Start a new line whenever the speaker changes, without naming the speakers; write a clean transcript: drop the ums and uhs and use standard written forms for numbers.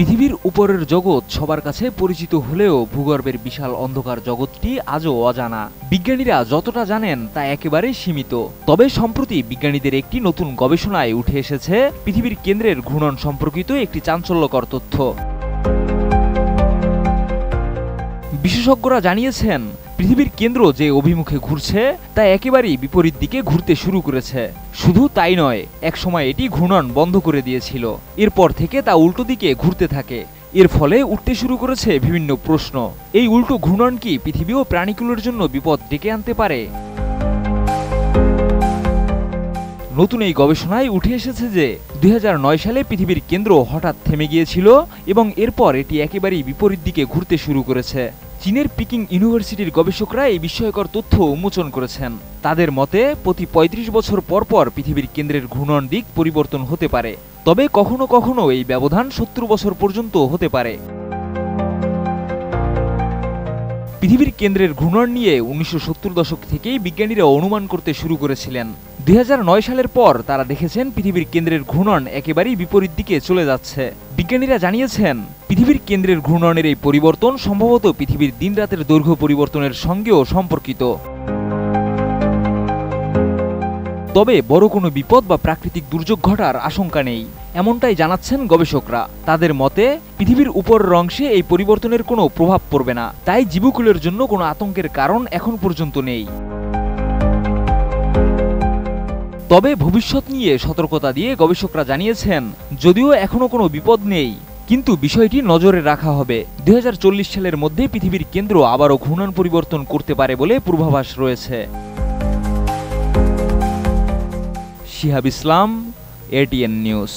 পৃথিবীর উপরের জগৎ সবার কাছে পরিচিত হলেও ভূগর্ভের বিশাল অন্ধকার জগৎটি আজও অজানা। বিজ্ঞানীরা যতটা জানেন তা একেবারে সীমিত। তবে সম্প্রতি বিজ্ঞানীদের একটি নতুন গবেষণায় উঠে এসেছে পৃথিবীর কেন্দ্রের ঘূর্ণন সম্পর্কিত একটি চাঞ্চল্যকর তথ্য। বিশেষজ্ঞরা জানিয়েছেন, পৃথিবীর কেন্দ্র যে অভিমুখে ঘুরছে তা একেবারেই বিপরীত দিকে ঘুরতে শুরু করেছে। শুধু তাই নয়, একসময় এটি ঘূর্ণন বন্ধ করে দিয়েছিল। এরপর থেকে তা উল্টো দিকে ঘুরতে থাকে। এর ফলে উঠতে শুরু করেছে বিভিন্ন প্রশ্ন। এই উল্টো ঘূর্ণন কি পৃথিবী ও প্রাণীকুলের জন্য বিপদ ডেকে আনতে পারে? নতুন এই গবেষণায় উঠে এসেছে যে 2009 সালে পৃথিবীর কেন্দ্র হঠাৎ থেমে গিয়েছিল এবং এরপর এটি একেবারেই বিপরীত দিকে ঘুরতে শুরু করেছে। চীনের পিকিং ইউনিভার্সিটির গবেষকরা এই বিস্ময়কর তথ্য উন্মোচন করেছেন। তাদের মতে প্রতি 35 বছর পর পর পৃথিবীর কেন্দ্রের ঘূর্ণন দিক পরিবর্তন হতে পারে। তবে কখনো কখনো এই ব্যবধান 70 বছর পর্যন্ত হতে পারে। পৃথিবীর কেন্দ্রের ঘূর্ণন নিয়ে 1970 দশক থেকেই বিজ্ঞানীরা অনুমান করতে শুরু করেছিলেন। 2009 সালের পর তারা দেখেছেন পৃথিবীর কেন্দ্রের ঘূর্ণন একেবারেই বিপরীত দিকে চলে যাচ্ছে। বিজ্ঞানীরা জানিয়েছেন, পৃথিবীর কেন্দ্রের ঘূর্ণনের এই পরিবর্তন সম্ভবত পৃথিবীর দিন-রাতের দৈর্ঘ্য পরিবর্তনের সঙ্গেও সম্পর্কিত। তবে বড় কোনো বিপদ বা প্রাকৃতিক দুর্যোগ ঘটার আশঙ্কা নেই, এমনটাই জানাচ্ছেন গবেষকরা। তাদের মতে পৃথিবীর উপরের অংশে এই পরিবর্তনের কোনো প্রভাব পড়বে না, তাই জীবকুলের জন্য কোনো আতঙ্কের কারণ এখন পর্যন্ত নেই। তবে ভবিষ্যৎ নিয়ে সতর্কতা দিয়ে গবেষকরা জানিয়েছেন, যদিও এখনো কোনো বিপদ নেই, কিন্তু বিষয়টি নজরে রাখা হবে। 2040 সালের মধ্যে পৃথিবীর কেন্দ্র আবারও ঘূর্ণন পরিবর্তন করতে পারে বলে পূর্বাভাস রয়েছে। শিহাব ইসলাম, ATN নিউজ।